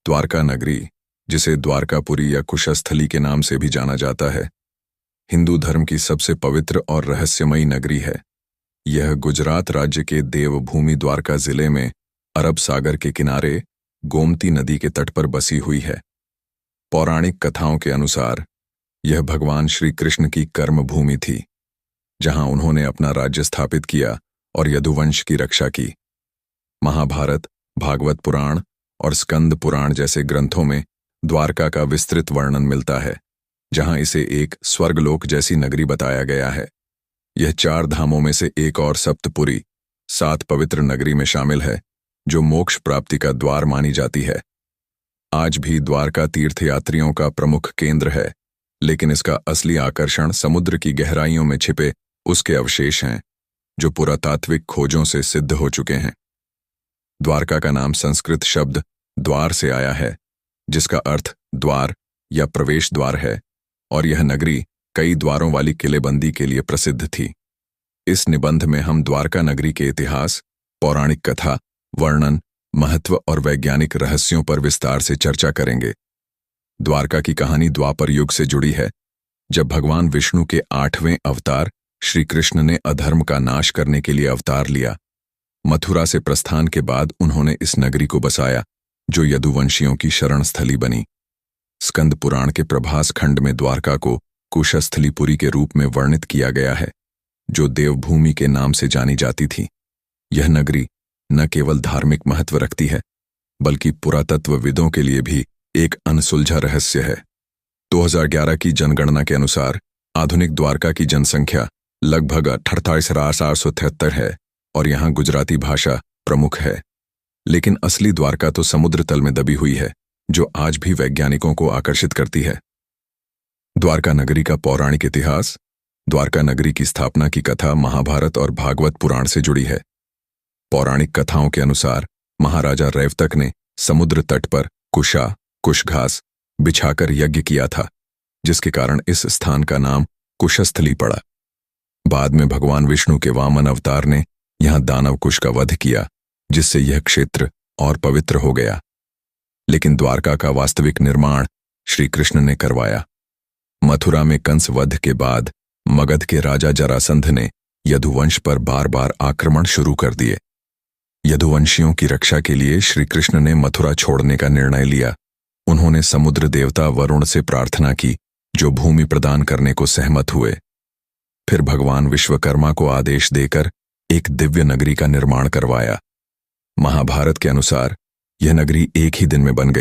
द्वारका नगरी, जिसे द्वारकापुरी या कुशस्थली के नाम से भी जाना जाता है, हिंदू धर्म की सबसे पवित्र और रहस्यमयी नगरी है। यह गुजरात राज्य के देवभूमि द्वारका जिले में अरब सागर के किनारे गोमती नदी के तट पर बसी हुई है। पौराणिक कथाओं के अनुसार यह भगवान श्री कृष्ण की कर्मभूमि थी, जहां उन्होंने अपना राज्य स्थापित किया और यदुवंश की रक्षा की। महाभारत, भागवत पुराण और स्कंद पुराण जैसे ग्रंथों में द्वारका का विस्तृत वर्णन मिलता है, जहां इसे एक स्वर्गलोक जैसी नगरी बताया गया है। यह 4 धामों में से एक और सप्तपुरी, 7 पवित्र नगरी में शामिल है, जो मोक्ष प्राप्ति का द्वार मानी जाती है। आज भी द्वारका तीर्थयात्रियों का प्रमुख केंद्र है, लेकिन इसका असली आकर्षण समुद्र की गहराइयों में छिपे उसके अवशेष हैं, जो पुरातात्विक खोजों से सिद्ध हो चुके हैं। द्वारका का नाम संस्कृत शब्द द्वार से आया है, जिसका अर्थ द्वार या प्रवेश द्वार है, और यह नगरी कई द्वारों वाली किलेबंदी के लिए प्रसिद्ध थी। इस निबंध में हम द्वारका नगरी के इतिहास, पौराणिक कथा, वर्णन, महत्व और वैज्ञानिक रहस्यों पर विस्तार से चर्चा करेंगे। द्वारका की कहानी द्वापर युग से जुड़ी है, जब भगवान विष्णु के 8वें अवतार श्री कृष्ण ने अधर्म का नाश करने के लिए अवतार लिया। मथुरा से प्रस्थान के बाद उन्होंने इस नगरी को बसाया, जो यदुवंशियों की शरण स्थली बनी। स्कंद पुराण के प्रभास खंड में द्वारका को कुशस्थलीपुरी के रूप में वर्णित किया गया है, जो देवभूमि के नाम से जानी जाती थी। यह नगरी न केवल धार्मिक महत्व रखती है, बल्कि पुरातत्वविदों के लिए भी एक अनसुलझा रहस्य है। 2011 की जनगणना के अनुसार आधुनिक द्वारका की जनसंख्या लगभग 48,873 है और यहाँ गुजराती भाषा प्रमुख है। लेकिन असली द्वारका तो समुद्र तल में दबी हुई है, जो आज भी वैज्ञानिकों को आकर्षित करती है। द्वारका नगरी का पौराणिक इतिहास। द्वारका नगरी की स्थापना की कथा महाभारत और भागवत पुराण से जुड़ी है। पौराणिक कथाओं के अनुसार महाराजा रैवतक ने समुद्र तट पर कुश घास बिछाकर यज्ञ किया था, जिसके कारण इस स्थान का नाम कुशस्थली पड़ा। बाद में भगवान विष्णु के वामन अवतार ने यहां दानव कुश का वध किया, जिससे यह क्षेत्र और पवित्र हो गया। लेकिन द्वारका का वास्तविक निर्माण श्री कृष्ण ने करवाया। मथुरा में कंस वध के बाद मगध के राजा जरासंध ने यदुवंश पर बार बार आक्रमण शुरू कर दिए। यदुवंशियों की रक्षा के लिए श्री कृष्ण ने मथुरा छोड़ने का निर्णय लिया। उन्होंने समुद्र देवता वरुण से प्रार्थना की, जो भूमि प्रदान करने को सहमत हुए। फिर भगवान विश्वकर्मा को आदेश देकर एक दिव्य नगरी का निर्माण करवाया। महाभारत के अनुसार यह नगरी एक ही दिन में बन गई,